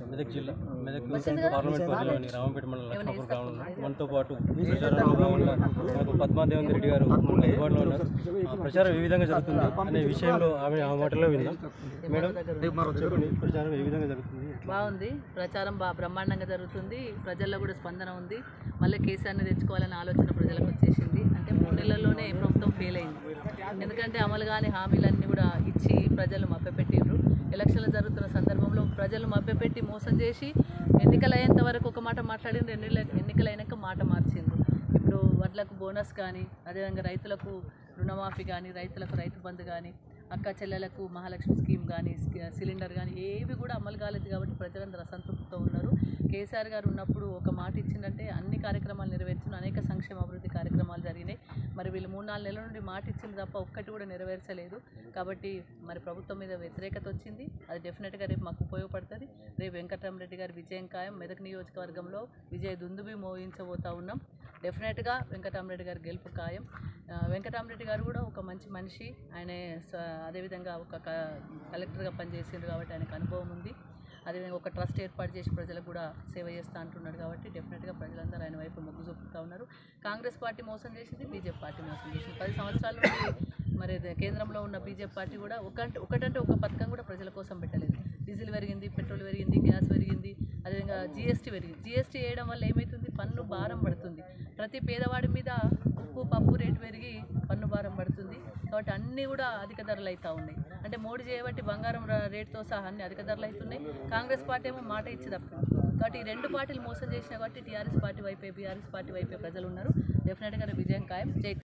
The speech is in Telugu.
మెదక్ జిల్లా మెదక్ పార్లమెంట్ పరిధిలోని రామంపేట మండలం లక్ష్మాపూర్ గ్రామంలో మనతో పాటు ప్రచారంలో భాగంగా మనకు పద్మాదేవేంద్ర రెడ్డి గారు అందుబాటులో ఉన్నారు. ప్రచారం ఏ విధంగా జరుగుతుంది అనే విషయంలో ఆమె ఆ మాటలో విందాం. మేడం, ప్రచారం ఏ విధంగా జరుగుతుంది? బాగుంది. ప్రచారం బ్రహ్మాండంగా జరుగుతుంది. ప్రజల్లో కూడా స్పందన ఉంది. మళ్ళీ కేసీఆర్ని తెచ్చుకోవాలనే ఆలోచన ప్రజలకు వచ్చేసింది. అంటే 3 నెలల్లోనే ప్రభుత్వం ఫెయిల్ అయింది. ఎందుకంటే అమలు కాని హామీలన్నీ కూడా ఇచ్చి ప్రజలు మభ్యపెట్టిండ్రు. ఎలక్షన్లు జరుగుతున్న సందర్భంలో ప్రజలు మభ్యపెట్టి మోసం చేసి ఎన్నికలు అయ్యేంత వరకు ఒక మాట మాట్లాడిండ్రు, ఎన్నికలు అయినాక మాట మార్చిండ్రు. ఇప్పుడు వడ్లకు బోనస్ కానీ, అదేవిధంగా రైతులకు రుణమాఫీ కానీ, రైతులకు రైతు బంధు కానీ, అక్క చెల్లెలకు మహాలక్ష్మి స్కీమ్ కానీ, సిలిండర్ కానీ ఏవి కూడా అమలు కాలేదు. కాబట్టి ప్రజలందరూ అసంతృప్తితో ఉన్నారు. కేసీఆర్ గారు ఉన్నప్పుడు ఒక మాట ఇచ్చిందంటే అన్ని కార్యక్రమాలు నెరవేర్చిన, అనేక సంక్షేమ అభివృద్ధి కార్యక్రమాలు జరిగినాయి. మరి వీళ్ళు 3-4 నెలల నుండి మాట ఇచ్చింది తప్ప ఒక్కటి కూడా నెరవేర్చలేదు. కాబట్టి మరి ప్రభుత్వం మీద వ్యతిరేకత వచ్చింది. అది డెఫినెట్గా రేపు మాకు ఉపయోగపడుతుంది. రేపు వెంకటరామరెడ్డి గారి విజయం ఖాయం. మెదక్ నియోజకవర్గంలో విజయ దుందుబి మోగించబోతా ఉన్నాం. డెఫినెట్గా వెంకటరామరెడ్డి గారి గెలుపు ఖాయం. వెంకటరామరెడ్డి గారు కూడా ఒక మంచి మనిషి. ఆయన అదేవిధంగా ఒక కలెక్టర్గా పనిచేసిండ్రు కాబట్టి ఆయనకు అనుభవం ఉంది. అదేవిధంగా ఒక ట్రస్ట్ ఏర్పాటు చేసి ప్రజలకు కూడా సేవ చేస్తూ అంటున్నాడు. కాబట్టి డెఫినెట్గా ప్రజలందరూ ఆయన వైపు మొగ్గు చూపుతూ ఉన్నారు. కాంగ్రెస్ పార్టీ మోసం చేసింది, బీజేపీ పార్టీ మోసం చేసింది. 10 సంవత్సరాల నుండి మరి కేంద్రంలో ఉన్న బీజేపీ పార్టీ కూడా ఒకటంటే ఒక పథకం కూడా ప్రజల కోసం పెట్టలేదు. డీజిల్ పెరిగింది, పెట్రోల్ పెరిగింది, గ్యాస్ పెరిగింది, అదేవిధంగా జీఎస్టీ పెరిగింది. జీఎస్టీ వేయడం వల్ల ఏమవుతుంది? పన్ను భారం పడుతుంది. ప్రతి పేదవాడి మీద ఉప్పు పప్పు రేటు పెరిగి పన్ను భారం పడుతుంది. కాబట్టి అన్నీ కూడా అధిక ధరలు అవుతూ ఉన్నాయి. అంటే మోడీ చేయబట్టి బంగారం రేటుతో సహా అన్ని అధిక ధరలు అవుతున్నాయి. కాంగ్రెస్ పార్టీ ఏమో మాట ఇచ్చి తప్పింది. కాబట్టి ఈ 2 పార్టీలు మోసం చేసినా కాబట్టి టీఆర్ఎస్ పార్టీ వైపే, బీఆర్ఎస్ పార్టీ వైపే ప్రజలు ఉన్నారు. డెఫినెట్గా విజయం ఖాయం.